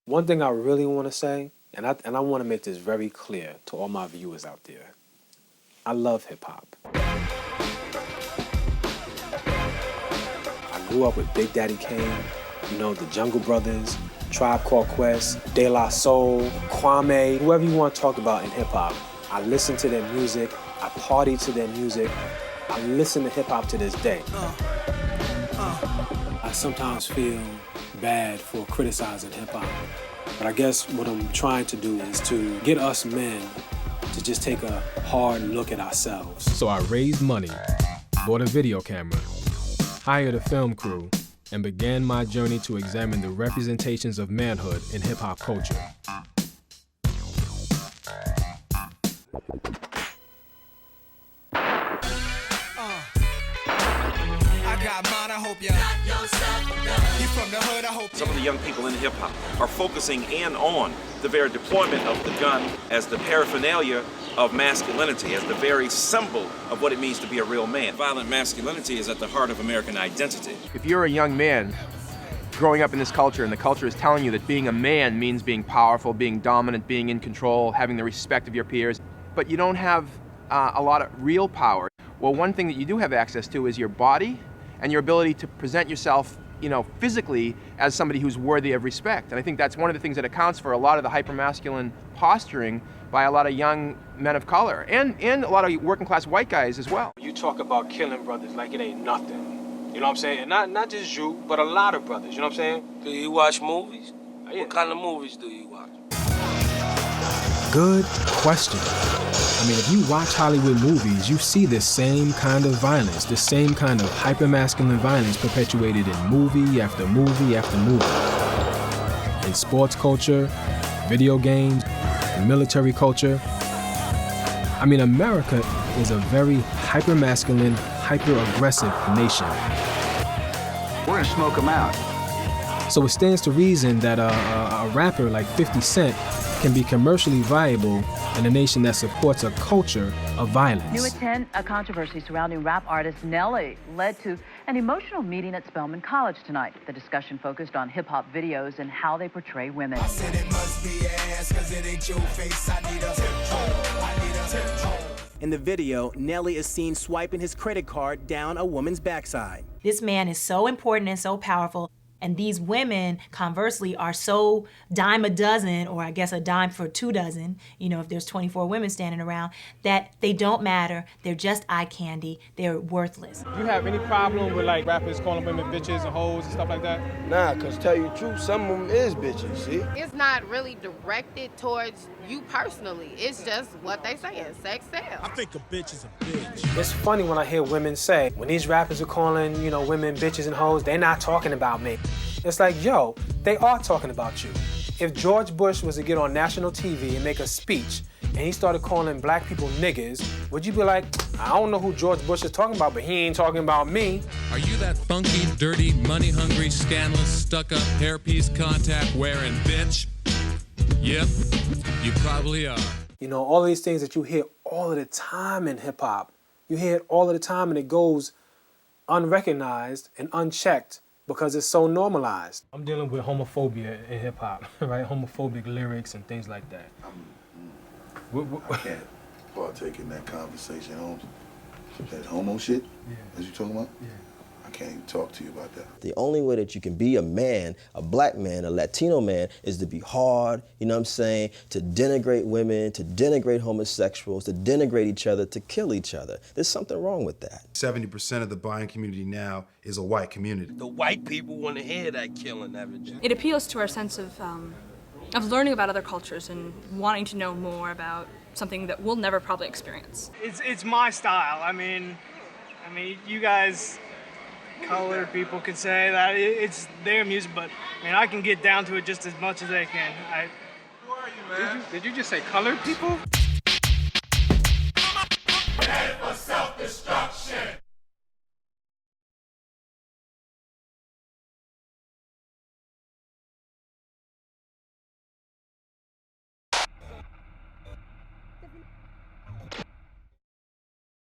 One thing I really want to say, and I want to make this very clear to all my viewers out there. I love hip-hop. I grew up with Big Daddy Kane, you know, the Jungle Brothers, Tribe Called Quest, De La Soul, Kwame, whoever you want to talk about in hip-hop. I listen to their music, I party to their music, I listen to hip-hop to this day. I sometimes feel bad for criticizing hip-hop, but I guess what I'm trying to do is to get us men to just take a hard look at ourselves. So I raised money, bought a video camera, hired a film crew, and began my journey to examine the representations of manhood in hip-hop culture. Some of the young people in hip-hop are focusing in on the very deployment of the gun as the paraphernalia of masculinity, as the very symbol of what it means to be a real man. Violent masculinity is at the heart of American identity. If you're a young man growing up in this culture and the culture is telling you that being a man means being powerful, being dominant, being in control, having the respect of your peers, but you don't have a lot of real power, well, one thing that you do have access to is your body and your ability to present yourself, you know, physically as somebody who's worthy of respect. And I think that's one of the things that accounts for a lot of the hypermasculine posturing by a lot of young men of color and a lot of working class white guys as well. You talk about killing brothers like it ain't nothing. You know what I'm saying? And not just you, but a lot of brothers, you know what I'm saying? Do you watch movies? Yeah. What kind of movies do you watch? Good question. I mean, if you watch Hollywood movies, you see this same kind of violence, the same kind of hypermasculine violence perpetuated in movie after movie after movie. In sports culture, video games, in military culture. I mean, America is a very hypermasculine, hyper-aggressive nation. We're gonna smoke them out. So it stands to reason that a rapper like 50 Cent can be commercially viable in a nation that supports a culture of violence. New at 10, a controversy surrounding rap artist Nelly led to an emotional meeting at Spelman College tonight. The discussion focused on hip-hop videos and how they portray women. I said it must be ass, 'cause it ain't your face. I need a tiptoe. In the video, Nelly is seen swiping his credit card down a woman's backside. This man is so important and so powerful. And these women, conversely, are so dime a dozen, or I guess a dime for 2 dozen, you know, if there's 24 women standing around, that they don't matter. They're just eye candy. They're worthless. You have any problem with like rappers calling women bitches and hoes and stuff like that? Nah, cause tell you the truth, some of them is bitches, see? It's not really directed towards you personally. It's just what they saying, sex sells. I think a bitch is a bitch. It's funny when I hear women say, when these rappers are calling, you know, women bitches and hoes, they're not talking about me. It's like, yo, they are talking about you. If George Bush was to get on national TV and make a speech and he started calling black people niggas, would you be like, I don't know who George Bush is talking about, but he ain't talking about me? Are you that funky, dirty, money-hungry, scandalous, stuck-up, hairpiece contact wearing bitch? Yep, you probably are. You know, all these things that you hear all of the time in hip-hop, you hear it all of the time and it goes unrecognized and unchecked because it's so normalized. I'm dealing with homophobia in hip-hop, right? Homophobic lyrics and things like that. I can't partake in that conversation, Holmes. That homo shit, as you talking about? Yeah. I can't even talk to you about that. The only way that you can be a man, a black man, a Latino man, is to be hard, you know what I'm saying? To denigrate women, to denigrate homosexuals, to denigrate each other, to kill each other. There's something wrong with that. 70% of the buying community now is a white community. The white people want to hear that killing, haven't you? It appeals to our sense of learning about other cultures and wanting to know more about something that we'll never probably experience. It's my style. I mean, you guys, colored people could say that it's their music, but I mean, I can get down to it just as much as they can. Who are you, man? Did you just say colored people?